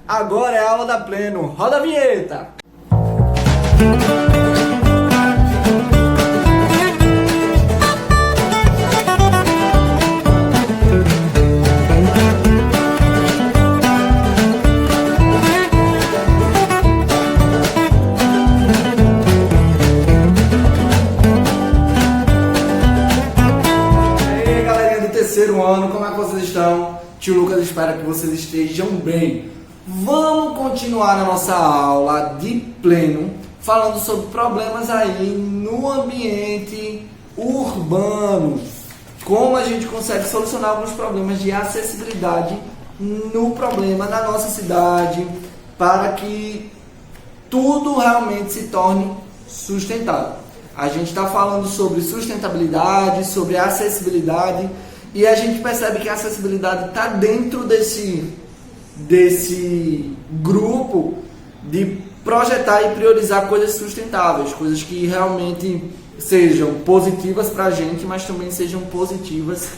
Agora é a aula da Pleno. Roda a vinheta! Terceiro ano, como é que vocês estão? Tio Lucas espera que vocês estejam bem. Vamos continuar na nossa aula de Pleno, falando sobre problemas aí no ambiente urbano. Como a gente consegue solucionar alguns problemas de acessibilidade no problema da nossa cidade, para que tudo realmente se torne sustentável. A gente está falando sobre sustentabilidade, sobre acessibilidade, e a gente percebe que a acessibilidade está dentro desse grupo de projetar e priorizar coisas sustentáveis, coisas que realmente sejam positivas para a gente, mas também sejam positivas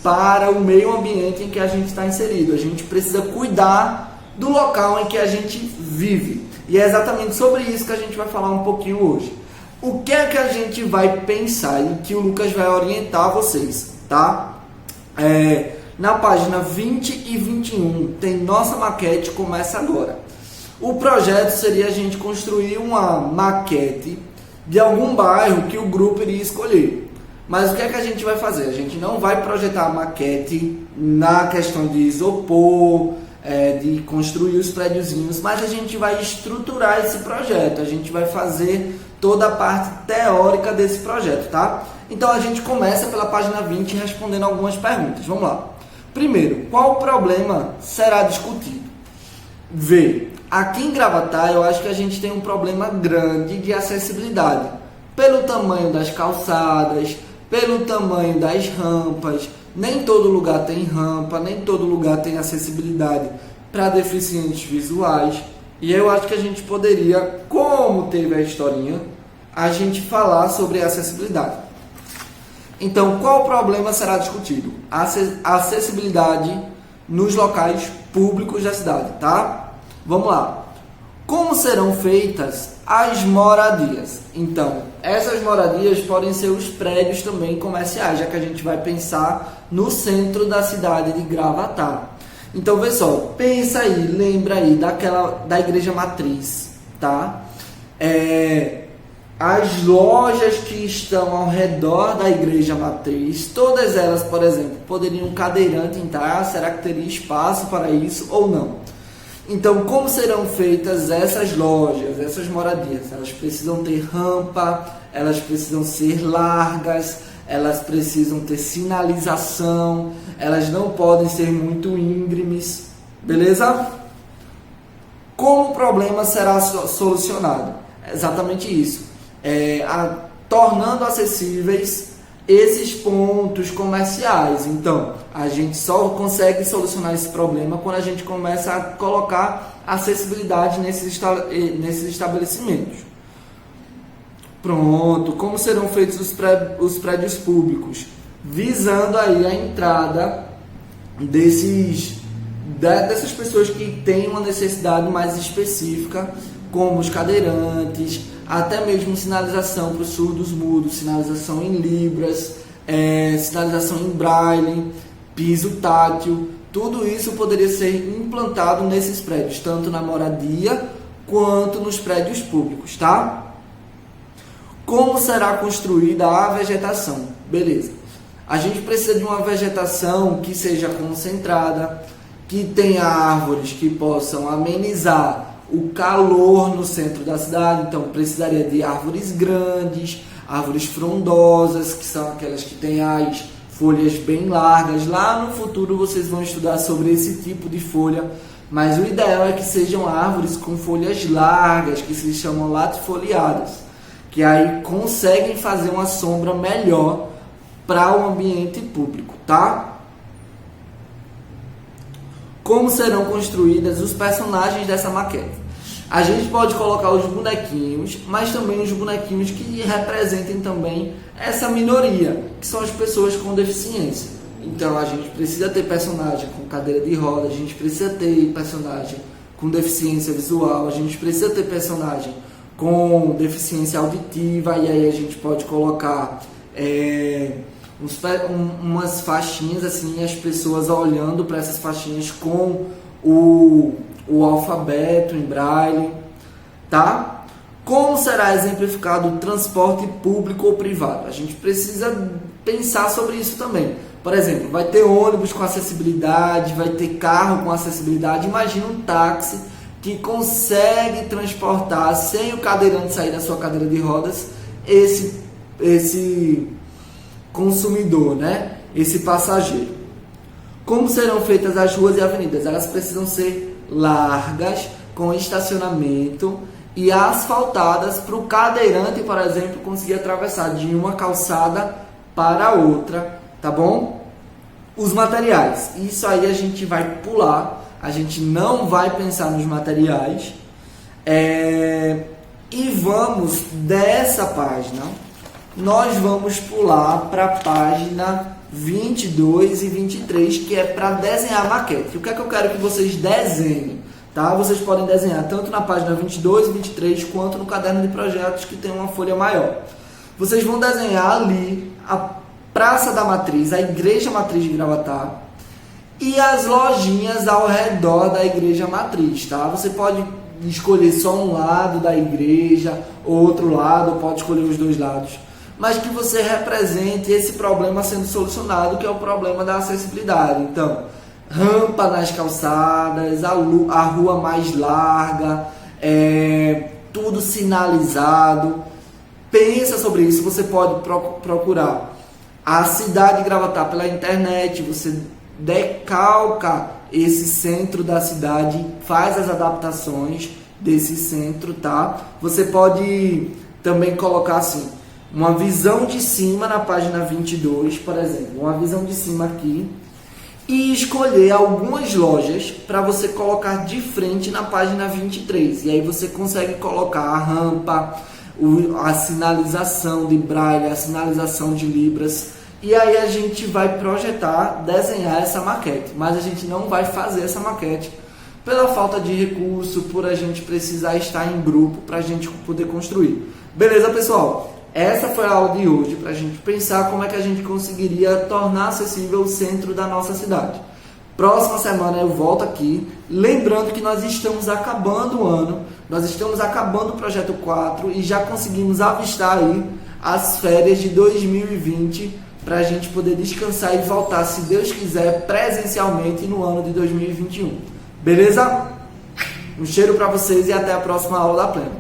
para o meio ambiente em que a gente está inserido. A gente precisa cuidar do local em que a gente vive. E é exatamente sobre isso que a gente vai falar um pouquinho hoje. O que é que a gente vai pensar e que o Lucas vai orientar vocês, tá? Na página 20 e 21 tem nossa maquete, começa agora. O projeto seria a gente construir uma maquete de algum bairro que o grupo iria escolher. Mas o que é que a gente vai fazer? A gente não vai projetar a maquete na questão de isopor, de construir os prédiozinhos, mas a gente vai estruturar esse projeto, a gente vai fazer toda a parte teórica desse projeto, tá? Então a gente começa pela página 20 respondendo algumas perguntas. Vamos lá. Primeiro, qual problema será discutido? V. Aqui em Gravatá eu acho que a gente tem um problema grande de acessibilidade. Pelo tamanho das calçadas, pelo tamanho das rampas, nem todo lugar tem rampa, nem todo lugar tem acessibilidade para deficientes visuais. E eu acho que a gente poderia, como teve a historinha, a gente falar sobre acessibilidade. Então, qual problema será discutido? A acessibilidade nos locais públicos da cidade, tá? Vamos lá. Como serão feitas as moradias? Então, essas moradias podem ser os prédios também comerciais, já que a gente vai pensar no centro da cidade de Gravatá. Então, vê só, pensa aí, lembra aí da igreja matriz, tá? As lojas que estão ao redor da igreja matriz, todas elas, por exemplo, poderiam um cadeirante entrar? Será que teria espaço para isso ou não? Então, como serão feitas essas lojas, essas moradias? Elas precisam ter rampa, elas precisam ser largas, elas precisam ter sinalização, elas não podem ser muito íngremes, beleza? Como o problema será solucionado? Exatamente isso. Tornando acessíveis esses pontos comerciais. Então, a gente só consegue solucionar esse problema quando a gente começa a colocar acessibilidade nesses estabelecimentos. Pronto. Como serão feitos os prédios públicos? Visando aí a entrada dessas pessoas que têm uma necessidade mais específica, como os cadeirantes, até mesmo sinalização para os surdos mudos, sinalização em libras, sinalização em braille, piso tátil. Tudo isso poderia ser implantado nesses prédios, tanto na moradia quanto nos prédios públicos, tá? Como será construída a vegetação? Beleza. A gente precisa de uma vegetação que seja concentrada, que tenha árvores que possam amenizar o calor no centro da cidade. Então precisaria de árvores grandes, árvores frondosas, que são aquelas que têm as folhas bem largas. Lá no futuro vocês vão estudar sobre esse tipo de folha, mas o ideal é que sejam árvores com folhas largas, que se chamam latifoliadas, que aí conseguem fazer uma sombra melhor para o ambiente público, tá? Como serão construídas os personagens dessa maquete? A gente pode colocar os bonequinhos, mas também os bonequinhos que representem também essa minoria, que são as pessoas com deficiência. Então a gente precisa ter personagem com cadeira de roda, a gente precisa ter personagem com deficiência visual, a gente precisa ter personagem com deficiência auditiva, e aí a gente pode colocar umas faixinhas assim, as pessoas olhando para essas faixinhas com o alfabeto em braille, tá? Como será exemplificado o transporte público ou privado? A gente precisa pensar sobre isso também. Por exemplo, vai ter ônibus com acessibilidade, vai ter carro com acessibilidade. Imagina um táxi que consegue transportar sem o cadeirante sair da sua cadeira de rodas esse consumidor, né? Esse passageiro. Como serão feitas as ruas e avenidas? Elas precisam ser largas, com estacionamento e asfaltadas para o cadeirante, por exemplo, conseguir atravessar de uma calçada para outra, tá bom? Os materiais, isso aí a gente vai pular, a gente não vai pensar nos materiais, e vamos dessa página, nós vamos pular para a página 22 e 23, que é para desenhar a maquete. O que é que eu quero que vocês desenhem? Tá? Vocês podem desenhar tanto na página 22 e 23, quanto no caderno de projetos, que tem uma folha maior. Vocês vão desenhar ali a Praça da Matriz, a Igreja Matriz de Gravatá, e as lojinhas ao redor da Igreja Matriz, tá? Você pode escolher só um lado da igreja, outro lado, pode escolher os dois lados, mas que você represente esse problema sendo solucionado, que é o problema da acessibilidade. Então, rampa nas calçadas, a rua mais larga, tudo sinalizado. Pensa sobre isso. Você pode procurar a cidade de Gravatá pela internet, você decalca esse centro da cidade, faz as adaptações desse centro, tá? Você pode também colocar assim, uma visão de cima na página 22, por exemplo, uma visão de cima aqui, e escolher algumas lojas para você colocar de frente na página 23. E aí você consegue colocar a rampa, a sinalização de braille, a sinalização de libras. E aí a gente vai projetar, desenhar essa maquete. Mas a gente não vai fazer essa maquete pela falta de recurso, por a gente precisar estar em grupo para a gente poder construir. Beleza, pessoal? Essa foi a aula de hoje, para a gente pensar como é que a gente conseguiria tornar acessível o centro da nossa cidade. Próxima semana eu volto aqui, lembrando que nós estamos acabando o ano, nós estamos acabando o projeto 4 e já conseguimos avistar aí as férias de 2020 para a gente poder descansar e voltar, se Deus quiser, presencialmente no ano de 2021. Beleza? Um cheiro para vocês e até a próxima aula da Pleno.